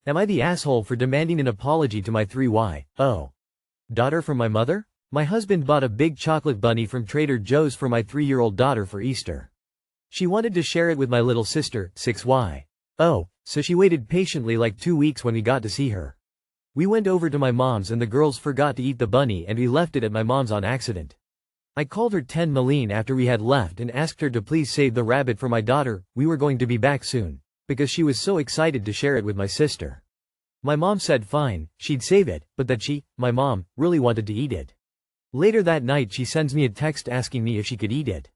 Am I the asshole for demanding an apology to my 3-year-old daughter from my mother? My husband bought a big chocolate bunny from Trader Joe's for my 3-year-old daughter for Easter. She wanted to share it with my little sister, 6-year-old, so she waited patiently like 2 weeks when we got to see her. We went over to my mom's and the girls forgot to eat the bunny and we left it at my mom's on accident. I called her 10 million after we had left and asked her to please save the rabbit for my daughter, we were going to be back soon, because she was so excited to share it with my sister. My mom said fine, she'd save it, but that she, my mom, really wanted to eat it. Later that night she sends me a text asking me if she could eat it.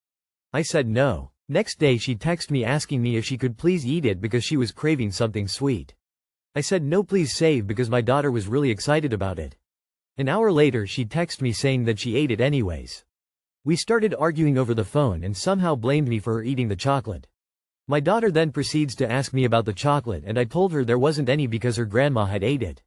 I said no. Next day she texted me asking me if she could please eat it because she was craving something sweet. I said no, please save, because my daughter was really excited about it. An hour later she texted me saying that she ate it anyways. We started arguing over the phone and somehow blamed me for her eating the chocolate. My daughter then proceeds to ask me about the chocolate and I told her there wasn't any because her grandma had ate it.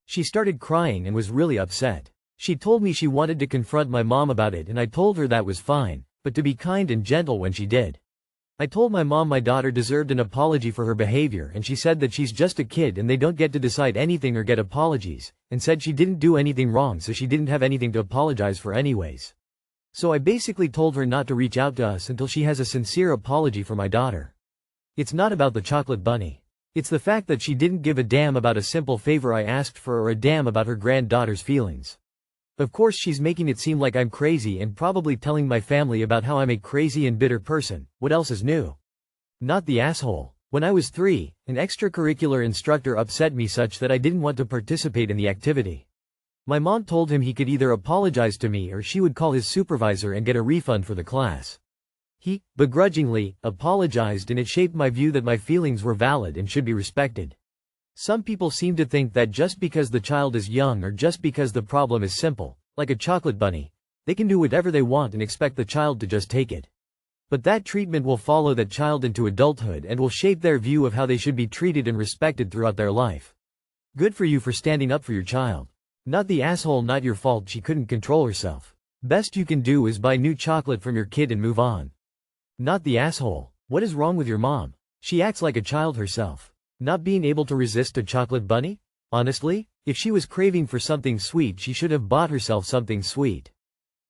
She started crying and was really upset. She told me she wanted to confront my mom about it and I told her that was fine, but to be kind and gentle when she did. I told my mom my daughter deserved an apology for her behavior and she said that she's just a kid and they don't get to decide anything or get apologies, and said she didn't do anything wrong so she didn't have anything to apologize for anyways. So I basically told her not to reach out to us until she has a sincere apology for my daughter. It's not about the chocolate bunny. It's the fact that she didn't give a damn about a simple favor I asked for or a damn about her granddaughter's feelings. Of course she's making it seem like I'm crazy and probably telling my family about how I'm a crazy and bitter person. What else is new? Not the asshole. When I was 3, an extracurricular instructor upset me such that I didn't want to participate in the activity. My mom told him he could either apologize to me or she would call his supervisor and get a refund for the class. He, begrudgingly, apologized and it shaped my view that my feelings were valid and should be respected. Some people seem to think that just because the child is young or just because the problem is simple, like a chocolate bunny, they can do whatever they want and expect the child to just take it. But that treatment will follow that child into adulthood and will shape their view of how they should be treated and respected throughout their life. Good for you for standing up for your child. Not the asshole, not your fault she couldn't control herself. Best you can do is buy new chocolate from your kid and move on. Not the asshole. What is wrong with your mom? She acts like a child herself. Not being able to resist a chocolate bunny? Honestly, if she was craving for something sweet she should have bought herself something sweet.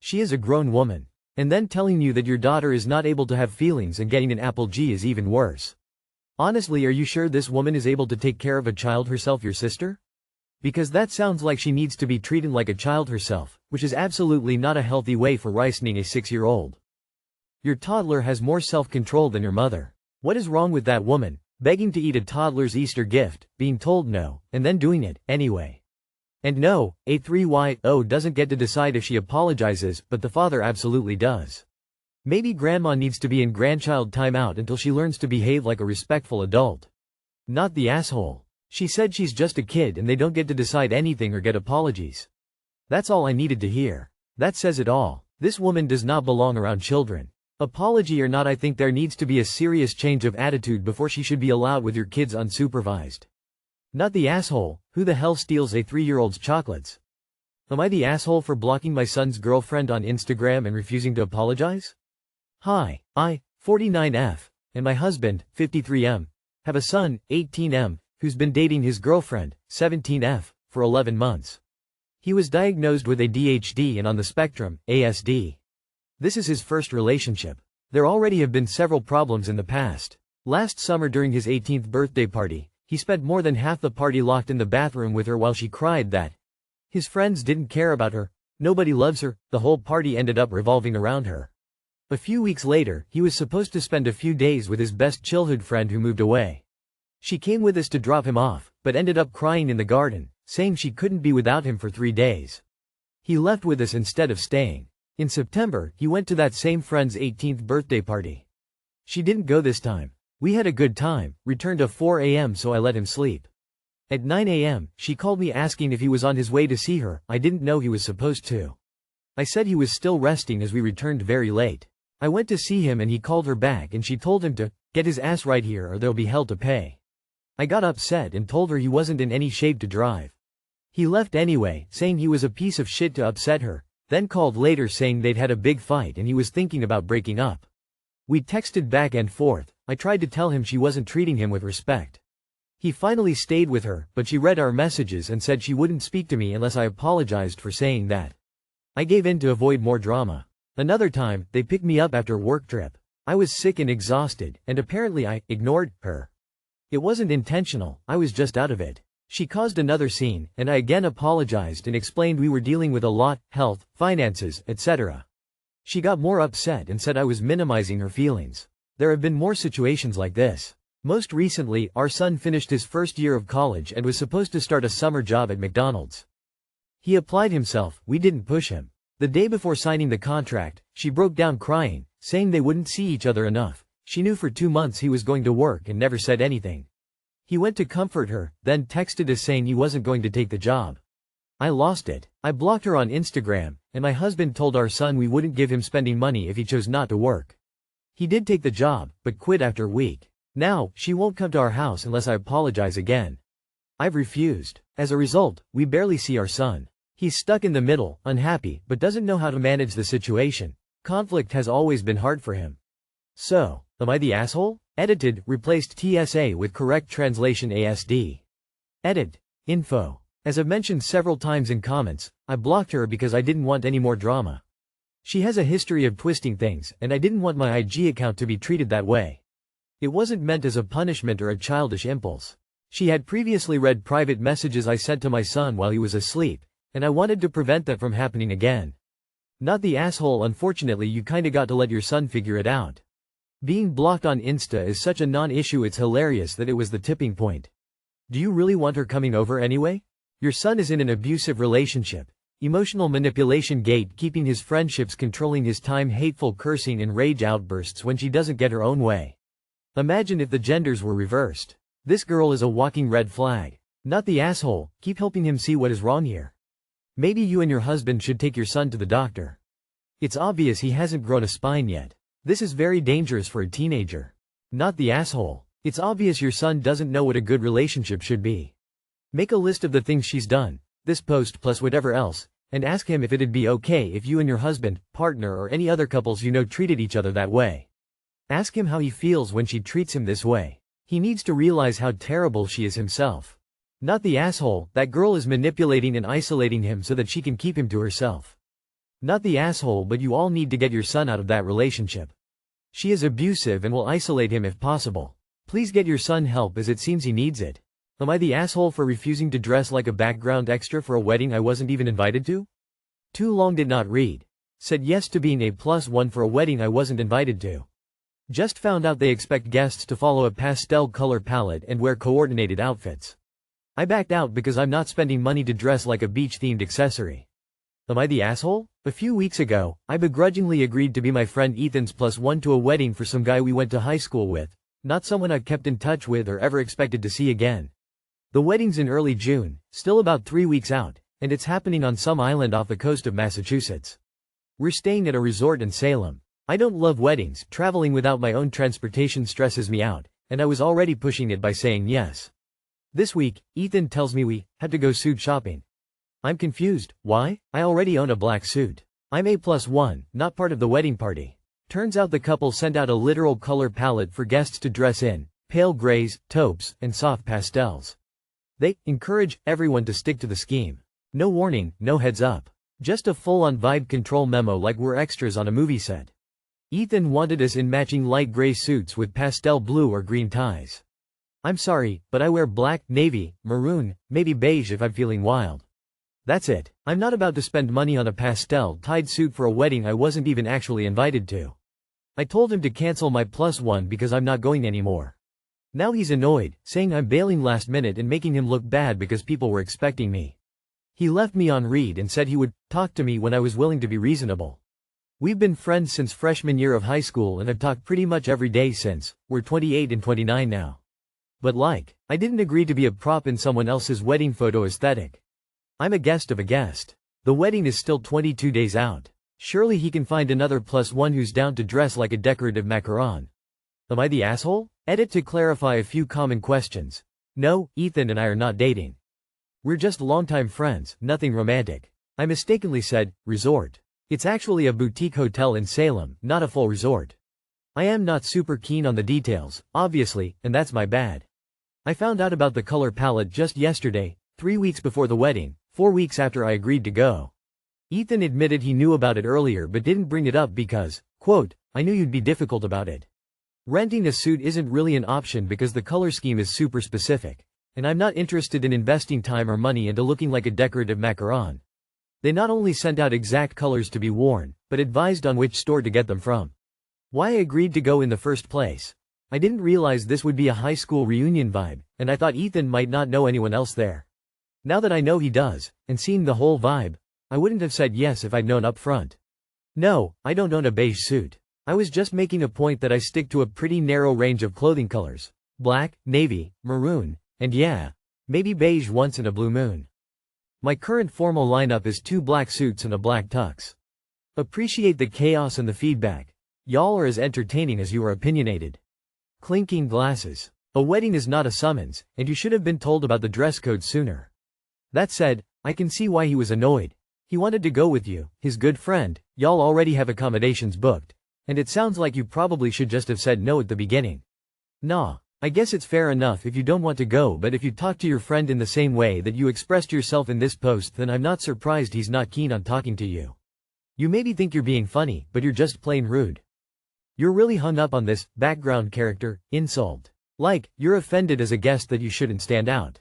She is a grown woman. And then telling you that your daughter is not able to have feelings and getting an apple G is even worse. Honestly, are you sure this woman is able to take care of a child herself, your sister? Because that sounds like she needs to be treated like a child herself, which is absolutely not a healthy way for raising a 6-year-old. Your toddler has more self-control than your mother. What is wrong with that woman, begging to eat a toddler's Easter gift, being told no, and then doing it anyway? And no, a 3-year-old doesn't get to decide if she apologizes, but the father absolutely does. Maybe grandma needs to be in grandchild timeout until she learns to behave like a respectful adult. Not the asshole. She said she's just a kid and they don't get to decide anything or get apologies. That's all I needed to hear. That says it all. This woman does not belong around children. Apology or not, I think there needs to be a serious change of attitude before she should be allowed with your kids unsupervised. Not the asshole. Who the hell steals a 3-year-old's chocolates? Am I the asshole for blocking my son's girlfriend on Instagram and refusing to apologize? Hi, I, 49F, and my husband, 53M, have a son, 18M, who's been dating his girlfriend, 17F, for 11 months. He was diagnosed with ADHD and on the spectrum, ASD. This is his first relationship. There already have been several problems in the past. Last summer during his 18th birthday party, he spent more than half the party locked in the bathroom with her while she cried that his friends didn't care about her, nobody loves her. The whole party ended up revolving around her. A few weeks later, he was supposed to spend a few days with his best childhood friend who moved away. She came with us to drop him off, but ended up crying in the garden, saying she couldn't be without him for 3 days. He left with us instead of staying. In September, he went to that same friend's 18th birthday party. She didn't go this time. We had a good time, returned at 4 a.m. so I let him sleep. At 9 a.m., she called me asking if he was on his way to see her. I didn't know he was supposed to. I said he was still resting as we returned very late. I went to see him and he called her back and she told him to get his ass right here or there'll be hell to pay. I got upset and told her he wasn't in any shape to drive. He left anyway, saying he was a piece of shit to upset her, then called later saying they'd had a big fight and he was thinking about breaking up. We texted back and forth. I tried to tell him she wasn't treating him with respect. He finally stayed with her, but she read our messages and said she wouldn't speak to me unless I apologized for saying that. I gave in to avoid more drama. Another time, they picked me up after a work trip. I was sick and exhausted, and apparently I ignored her. It wasn't intentional, I was just out of it. She caused another scene, and I again apologized and explained we were dealing with a lot, health, finances, etc. She got more upset and said I was minimizing her feelings. There have been more situations like this. Most recently, our son finished his first year of college and was supposed to start a summer job at McDonald's. He applied himself, we didn't push him. The day before signing the contract, she broke down crying, saying they wouldn't see each other enough. She knew for 2 months he was going to work and never said anything. He went to comfort her, then texted us saying he wasn't going to take the job. I lost it. I blocked her on Instagram, and my husband told our son we wouldn't give him spending money if he chose not to work. He did take the job, but quit after a week. Now, she won't come to our house unless I apologize again. I've refused. As a result, we barely see our son. He's stuck in the middle, unhappy, but doesn't know how to manage the situation. Conflict has always been hard for him. So, am I the asshole? Edited, replaced TSA with correct translation ASD. Edit. Info. As I've mentioned several times in comments, I blocked her because I didn't want any more drama. She has a history of twisting things, and I didn't want my IG account to be treated that way. It wasn't meant as a punishment or a childish impulse. She had previously read private messages I sent to my son while he was asleep, and I wanted to prevent that from happening again. Not the asshole. Unfortunately, you kinda got to let your son figure it out. Being blocked on Insta is such a non-issue, it's hilarious that it was the tipping point. Do you really want her coming over anyway? Your son is in an abusive relationship. Emotional manipulation, gatekeeping his friendships, controlling his time, hateful cursing and rage outbursts when she doesn't get her own way. Imagine if the genders were reversed. This girl is a walking red flag. Not the asshole. Keep helping him see what is wrong here. Maybe you and your husband should take your son to the doctor. It's obvious he hasn't grown a spine yet. This is very dangerous for a teenager. Not the asshole. It's obvious your son doesn't know what a good relationship should be. Make a list of the things she's done, this post plus whatever else, and ask him if it'd be okay if you and your husband, partner or any other couples you know treated each other that way. Ask him how he feels when she treats him this way. He needs to realize how terrible she is himself. Not the asshole. That girl is manipulating and isolating him so that she can keep him to herself. Not the asshole, but you all need to get your son out of that relationship. She is abusive and will isolate him if possible. Please get your son help, as it seems he needs it. Am I the asshole for refusing to dress like a background extra for a wedding I wasn't even invited to? Too long did not read. Said yes to being A+1 for a wedding I wasn't invited to. Just found out they expect guests to follow a pastel color palette and wear coordinated outfits. I backed out because I'm not spending money to dress like a beach-themed accessory. Am I the asshole? A few weeks ago, I begrudgingly agreed to be my friend Ethan's +1 to a wedding for some guy we went to high school with, not someone I've kept in touch with or ever expected to see again. The wedding's in early June, still about 3 weeks out, and it's happening on some island off the coast of Massachusetts. We're staying at a resort in Salem. I don't love weddings. Traveling without my own transportation stresses me out, and I was already pushing it by saying yes. This week, Ethan tells me we had to go suit shopping. I'm confused. Why? I already own a black suit. I'm A+1, not part of the wedding party. Turns out the couple sent out a literal color palette for guests to dress in, pale grays, taupes, and soft pastels. They encourage everyone to stick to the scheme. No warning, no heads up. Just a full-on vibe control memo like we're extras on a movie set. Ethan wanted us in matching light gray suits with pastel blue or green ties. I'm sorry, but I wear black, navy, maroon, maybe beige if I'm feeling wild. That's it. I'm not about to spend money on a pastel-tied suit for a wedding I wasn't even actually invited to. I told him to cancel my +1 because I'm not going anymore. Now he's annoyed, saying I'm bailing last minute and making him look bad because people were expecting me. He left me on read and said he would talk to me when I was willing to be reasonable. We've been friends since freshman year of high school and have talked pretty much every day since. We're 28 and 29 now. But I didn't agree to be a prop in someone else's wedding photo aesthetic. I'm a guest of a guest. The wedding is still 22 days out. Surely he can find another +1 who's down to dress like a decorative macaron. Am I the asshole? Edit to clarify a few common questions. No, Ethan and I are not dating. We're just longtime friends, nothing romantic. I mistakenly said resort. It's actually a boutique hotel in Salem, not a full resort. I am not super keen on the details, obviously, and that's my bad. I found out about the color palette just yesterday, 3 weeks before the wedding, 4 weeks after I agreed to go. Ethan admitted he knew about it earlier but didn't bring it up because, quote, I knew you'd be difficult about it. Renting a suit isn't really an option because the color scheme is super specific, and I'm not interested in investing time or money into looking like a decorative macaron. They not only sent out exact colors to be worn, but advised on which store to get them from. Why I agreed to go in the first place? I didn't realize this would be a high school reunion vibe, and I thought Ethan might not know anyone else there. Now that I know he does, and seeing the whole vibe, I wouldn't have said yes if I'd known up front. No, I don't own a beige suit. I was just making a point that I stick to a pretty narrow range of clothing colors. Black, navy, maroon, and yeah, maybe beige once in a blue moon. My current formal lineup is 2 black suits and a black tux. Appreciate the chaos and the feedback. Y'all are as entertaining as you are opinionated. Clinking glasses. A wedding is not a summons, and you should have been told about the dress code sooner. That said, I can see why he was annoyed. He wanted to go with you, his good friend, y'all already have accommodations booked, and it sounds like you probably should just have said no at the beginning. Nah, I guess it's fair enough if you don't want to go, but if you talk to your friend in the same way that you expressed yourself in this post, then I'm not surprised he's not keen on talking to you. You maybe think you're being funny, but you're just plain rude. You're really hung up on this background character insult. Like, you're offended as a guest that you shouldn't stand out.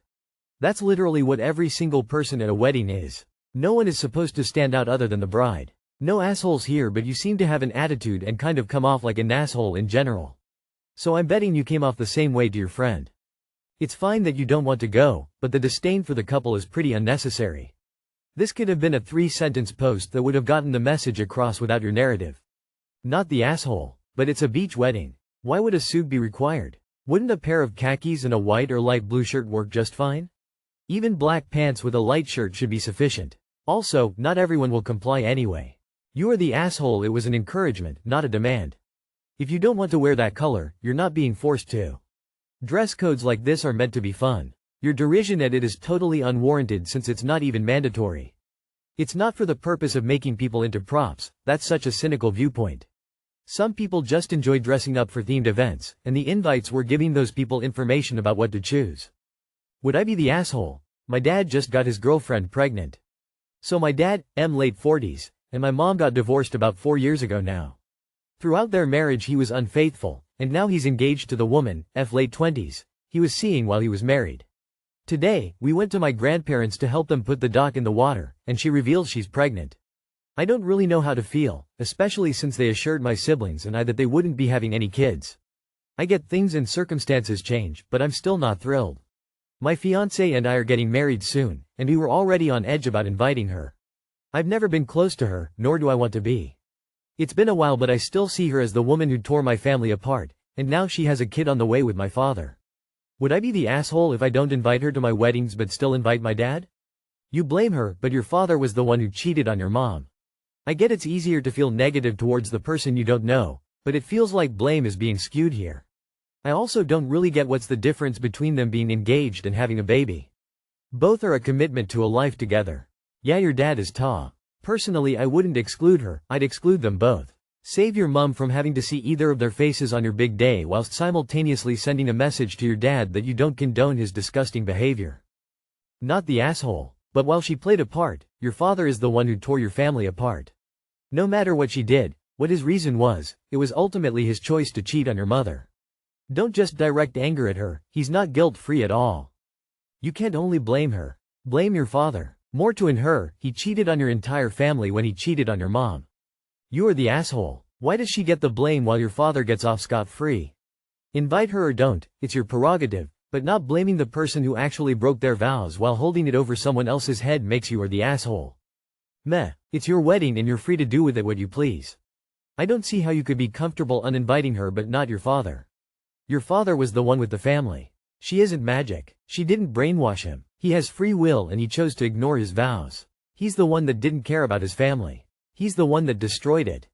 That's literally what every single person at a wedding is. No one is supposed to stand out other than the bride. No assholes here, but you seem to have an attitude and kind of come off like an asshole in general. So I'm betting you came off the same way to your friend. It's fine that you don't want to go, but the disdain for the couple is pretty unnecessary. This could have been a 3-sentence post that would have gotten the message across without your narrative. Not the asshole, but it's a beach wedding. Why would a suit be required? Wouldn't a pair of khakis and a white or light blue shirt work just fine? Even black pants with a light shirt should be sufficient. Also, not everyone will comply anyway. You are the asshole. It was an encouragement, not a demand. If you don't want to wear that color, you're not being forced to. Dress codes like this are meant to be fun. Your derision at it is totally unwarranted since it's not even mandatory. It's not for the purpose of making people into props. That's such a cynical viewpoint. Some people just enjoy dressing up for themed events, and the invites were giving those people information about what to choose. Would I be the asshole? My dad just got his girlfriend pregnant. So my dad, late 40s, and my mom got divorced about 4 years ago now. Throughout their marriage he was unfaithful, and now he's engaged to the woman, late 20s, he was seeing while he was married. Today, we went to my grandparents to help them put the dog in the water, and she reveals she's pregnant. I don't really know how to feel, especially since they assured my siblings and I that they wouldn't be having any kids. I get things and circumstances change, but I'm still not thrilled. My fiancé and I are getting married soon, and we were already on edge about inviting her. I've never been close to her, nor do I want to be. It's been a while, but I still see her as the woman who tore my family apart, and now she has a kid on the way with my father. Would I be the asshole if I don't invite her to my weddings but still invite my dad? You blame her, but your father was the one who cheated on your mom. I get it's easier to feel negative towards the person you don't know, but it feels like blame is being skewed here. I also don't really get what's the difference between them being engaged and having a baby. Both are a commitment to a life together. Yeah, your dad is Ta. Personally, I wouldn't exclude her, I'd exclude them both. Save your mom from having to see either of their faces on your big day whilst simultaneously sending a message to your dad that you don't condone his disgusting behavior. Not the asshole. But while she played a part, your father is the one who tore your family apart. No matter what she did, what his reason was, it was ultimately his choice to cheat on your mother. Don't just direct anger at her, he's not guilt-free at all. You can't only blame her. Blame your father. More to in her, he cheated on your entire family when he cheated on your mom. You are the asshole. Why does she get the blame while your father gets off scot-free? Invite her or don't, it's your prerogative, but not blaming the person who actually broke their vows while holding it over someone else's head makes you the asshole. Meh, it's your wedding and you're free to do with it what you please. I don't see how you could be comfortable uninviting her but not your father. Your father was the one with the family. She isn't magic. She didn't brainwash him. He has free will and he chose to ignore his vows. He's the one that didn't care about his family. He's the one that destroyed it.